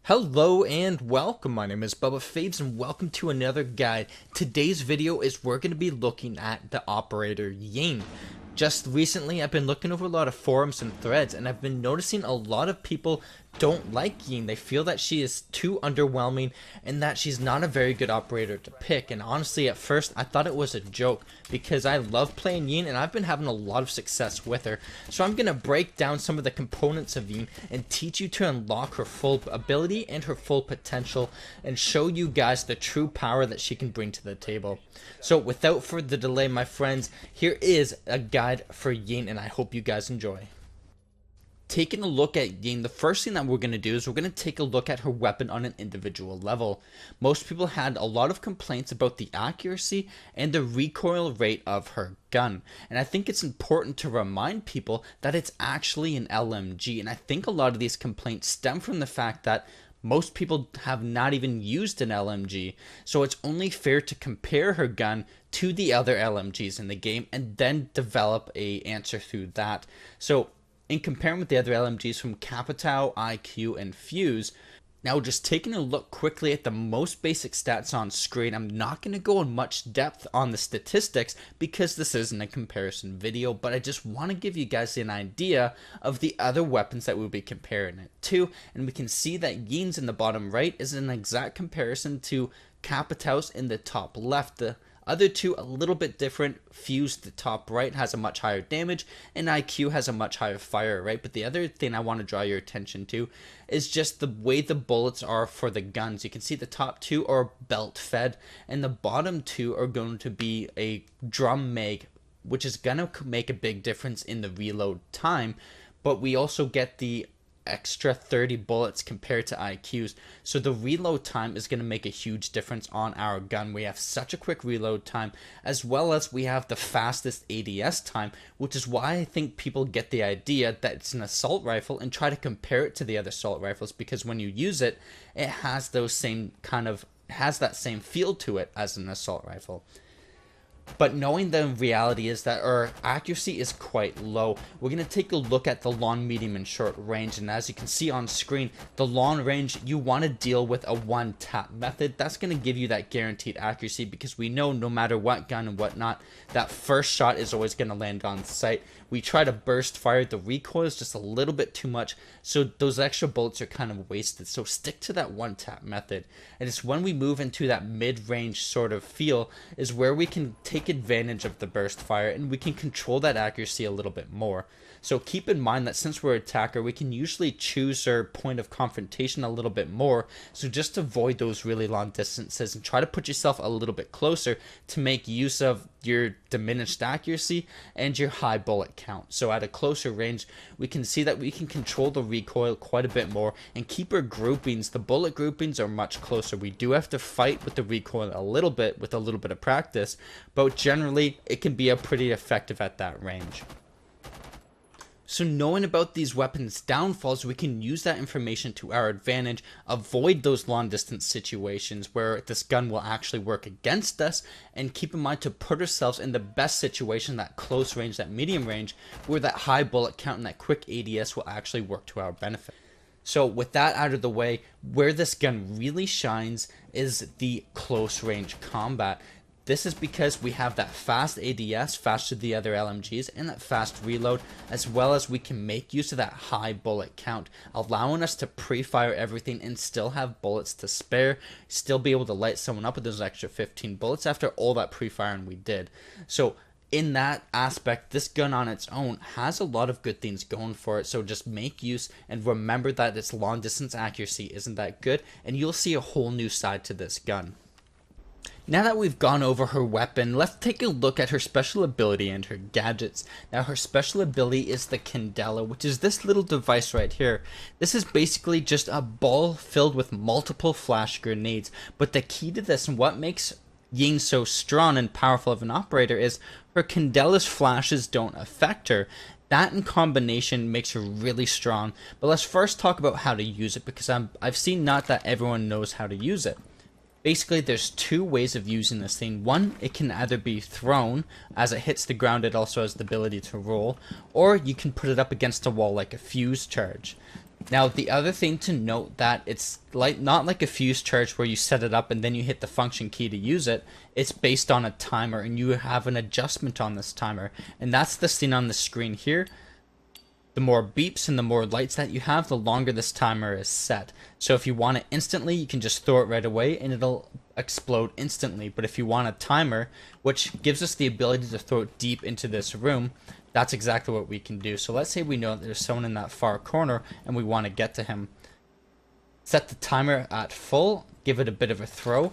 Hello and welcome, my name is Bubba Fabes and welcome to another guide. Today's video is we're going to be looking at the operator Ying. Just recently I've been looking over a lot of forums and threads and I've been noticing a lot of people don't like Ying. They feel that she is too underwhelming and that she's not a very good operator to pick. And honestly, at first I thought it was a joke because I love playing Ying and I've been having a lot of success with her. So I'm going to break down some of the components of Ying and teach you to unlock her full ability and her full potential and show you guys the true power that she can bring to the table. So without further delay, my friends, here is a guide for Ying and I hope you guys enjoy. Taking a look at Ying, the first thing that we're going to do is we're going to take a look at her weapon on an individual level. Most people had a lot of complaints about the accuracy and the recoil rate of her gun. And I think it's important to remind people that it's actually an LMG. And I think a lot of these complaints stem from the fact that most people have not even used an LMG. So it's only fair to compare her gun to the other LMGs in the game and then develop an answer through that. So in comparing with the other LMGs from Capitao, IQ, and Fuse, now just taking a look quickly at the most basic stats on screen, I'm not going to go in much depth on the statistics because this isn't a comparison video, but I just want to give you guys an idea of the other weapons that we'll be comparing it to, and we can see that Ying's in the bottom right is an exact comparison to Capitao's in the top left. The other two a little bit different. Fuse, the top right, has a much higher damage and IQ has a much higher fire rate. But the other thing I want to draw your attention to is just the way the bullets are for the guns. You can see the top two are belt fed and the bottom two are going to be a drum mag, which is going to make a big difference in the reload time. But we also get the extra 30 bullets compared to IQ's, so the reload time is going to make a huge difference on our gun. We have such a quick reload time, as well as we have the fastest ADS time, which is why I think people get the idea that it's an assault rifle and try to compare it to the other assault rifles, because when you use it, it has those same that same feel to it as an assault rifle. But knowing the reality is that our accuracy is quite low, we're going to take a look at the long, medium, and short range. And as you can see on screen, the long range, you want to deal with a one-tap method. That's going to give you that guaranteed accuracy because we know no matter what gun and whatnot, that first shot is always going to land on sight. We try to burst fire, the recoil is just a little bit too much, so those extra bullets are kind of wasted. So stick to that one-tap method. And it's when we move into that mid-range sort of feel is where we can take advantage of the burst fire and we can control that accuracy a little bit more. So keep in mind that since we're an attacker, we can usually choose our point of confrontation a little bit more. So just avoid those really long distances and try to put yourself a little bit closer to make use of your diminished accuracy and your high bullet count. So at a closer range, we can see that we can control the recoil quite a bit more and keep our groupings. The bullet groupings are much closer. We do have to fight with the recoil a little bit with a little bit of practice, but generally it can be pretty effective at that range. So knowing about these weapons' downfalls, we can use that information to our advantage, avoid those long distance situations where this gun will actually work against us, and keep in mind to put ourselves in the best situation, that close range, that medium range, where that high bullet count and that quick ADS will actually work to our benefit. So with that out of the way, where this gun really shines is the close range combat. This is because we have that fast ADS, faster than the other LMGs, and that fast reload, as well as we can make use of that high bullet count, allowing us to pre-fire everything and still have bullets to spare, still be able to light someone up with those extra 15 bullets after all that pre-firing we did. So in that aspect, this gun on its own has a lot of good things going for it, so just make use and remember that its long distance accuracy isn't that good, and you'll see a whole new side to this gun. Now that we've gone over her weapon, let's take a look at her special ability and her gadgets. Now her special ability is the Candela, which is this little device right here. This is basically just a ball filled with multiple flash grenades, but the key to this and what makes Ying so strong and powerful of an operator is her Candela's flashes don't affect her. That in combination makes her really strong. But let's first talk about how to use it, because I've seen not that everyone knows how to use it. Basically, there's two ways of using this thing. One, it can either be thrown. As it hits the ground, it also has the ability to roll. Or you can put it up against a wall like a fuse charge. Now, the other thing to note that it's like not like a fuse charge where you set it up and then you hit the function key to use it. It's based on a timer, and you have an adjustment on this timer. And that's the thing on the screen here. The more beeps and the more lights that you have, the longer this timer is set. So if you want it instantly, you can just throw it right away and it'll explode instantly. But if you want a timer, which gives us the ability to throw it deep into this room, that's exactly what we can do. So let's say we know that there's someone in that far corner and we want to get to him. Set the timer at full, give it a bit of a throw,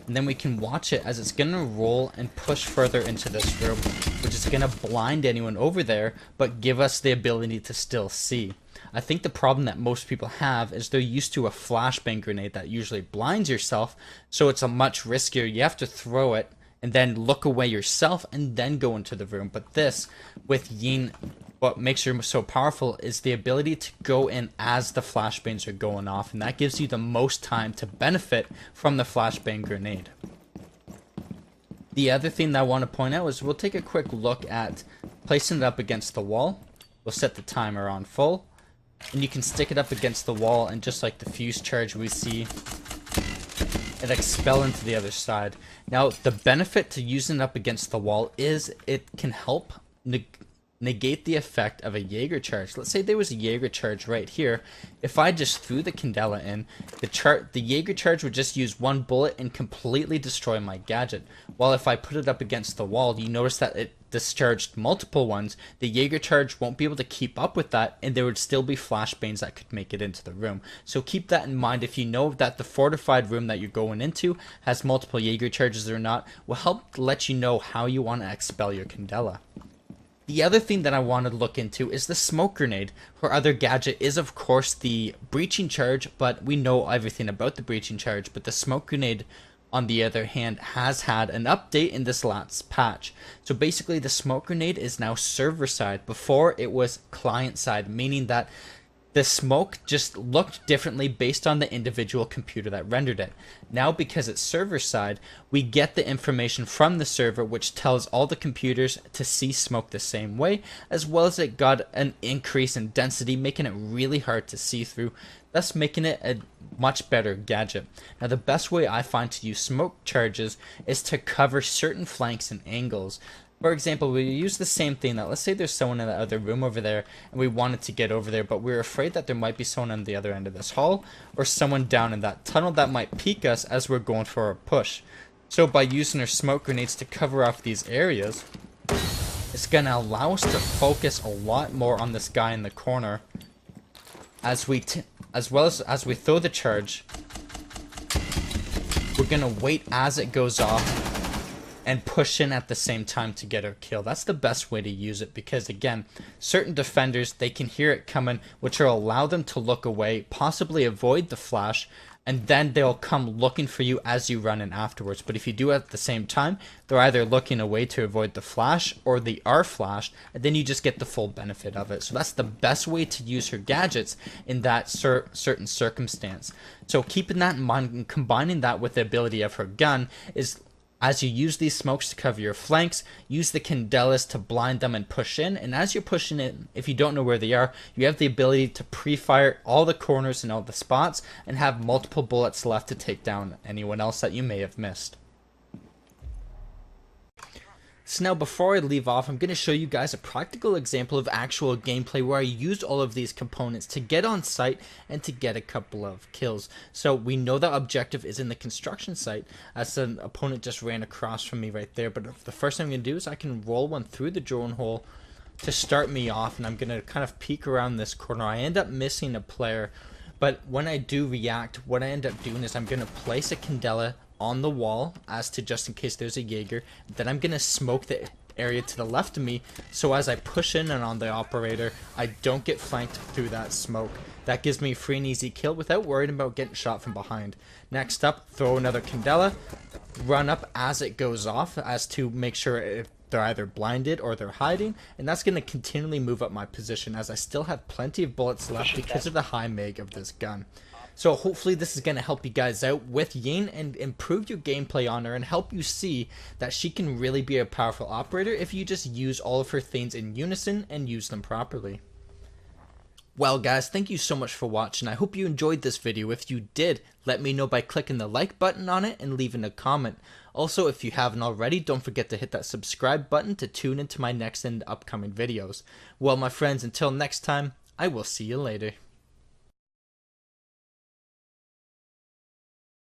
and then we can watch it as it's going to roll and push further into this room, which is going to blind anyone over there, but give us the ability to still see. I think the problem that most people have is they're used to a flashbang grenade that usually blinds yourself, so it's a much riskier. You have to throw it and then look away yourself and then go into the room. But this, with Ying, what makes her so powerful is the ability to go in as the flashbangs are going off, and that gives you the most time to benefit from the flashbang grenade. The other thing that I want to point out is we'll take a quick look at placing it up against the wall. We'll set the timer on full, and you can stick it up against the wall, and just like the fuse charge we see, it expel into the other side. Now, the benefit to using it up against the wall is it can help negate the effect of a Jaeger charge. Let's say there was a Jaeger charge right here. If I just threw the Candela in, the Jaeger charge would just use one bullet and completely destroy my gadget. While if I put it up against the wall, you notice that it discharged multiple ones. The Jaeger charge won't be able to keep up with that, and there would still be flashbangs that could make it into the room. So keep that in mind. If you know that the fortified room that you're going into has multiple Jaeger charges or not, will help let you know how you want to expel your Candela. The other thing that I wanted to look into is the smoke grenade. Her other gadget is of course the breaching charge, but we know everything about the breaching charge. But the smoke grenade, on the other hand, has had an update in this last patch. So basically the smoke grenade is now server side. Before it was client side, meaning that the smoke just looked differently based on the individual computer that rendered it. Now, because it's server side, we get the information from the server which tells all the computers to see smoke the same way, as well as it got an increase in density, making it really hard to see through, thus making it a much better gadget. Now, the best way I find to use smoke charges is to cover certain flanks and angles. For example, we use the same thing. That let's say there's someone in the other room over there and we wanted to get over there, but we're afraid that there might be someone on the other end of this hall or someone down in that tunnel that might peek us as we're going for a push. So by using our smoke grenades to cover off these areas, it's going to allow us to focus a lot more on this guy in the corner as we we throw the charge. We're going to wait as it goes off and push in at the same time to get our kill. That's the best way to use it, because again, certain defenders, they can hear it coming, which will allow them to look away, possibly avoid the flash, and then they'll come looking for you as you run in afterwards. But if you do it at the same time, they're either looking away to avoid the flash or they are flashed, and then you just get the full benefit of it. So that's the best way to use her gadgets in that certain circumstance. So keeping that in mind and combining that with the ability of her gun is, as you use these smokes to cover your flanks, use the Candelas to blind them and push in. And as you're pushing in, if you don't know where they are, you have the ability to pre-fire all the corners and all the spots and have multiple bullets left to take down anyone else that you may have missed. So now before I leave off, I'm going to show you guys a practical example of actual gameplay where I used all of these components to get on site and to get a couple of kills. So we know that objective is in the construction site, as an opponent just ran across from me right there. But the first thing I'm going to do is I can roll one through the drone hole to start me off, and I'm going to kind of peek around this corner. I end up missing a player, but when I do react, what I end up doing is I'm going to place a Candela on the wall as to just in case there's a Jaeger. Then I'm gonna smoke the area to the left of me, so as I push in and on the operator, I don't get flanked through that smoke. That gives me a free and easy kill without worrying about getting shot from behind. Next up, throw another Candela, run up as it goes off as to make sure if they're either blinded or they're hiding, and that's going to continually move up my position as I still have plenty of bullets left because of the high mag of this gun. So hopefully this is going to help you guys out with Ying and improve your gameplay on her and help you see that she can really be a powerful operator if you just use all of her things in unison and use them properly. Well guys, thank you so much for watching. I hope you enjoyed this video. If you did, let me know by clicking the like button on it and leaving a comment. Also, if you haven't already, don't forget to hit that subscribe button to tune into my next and upcoming videos. Well my friends, until next time, I will see you later.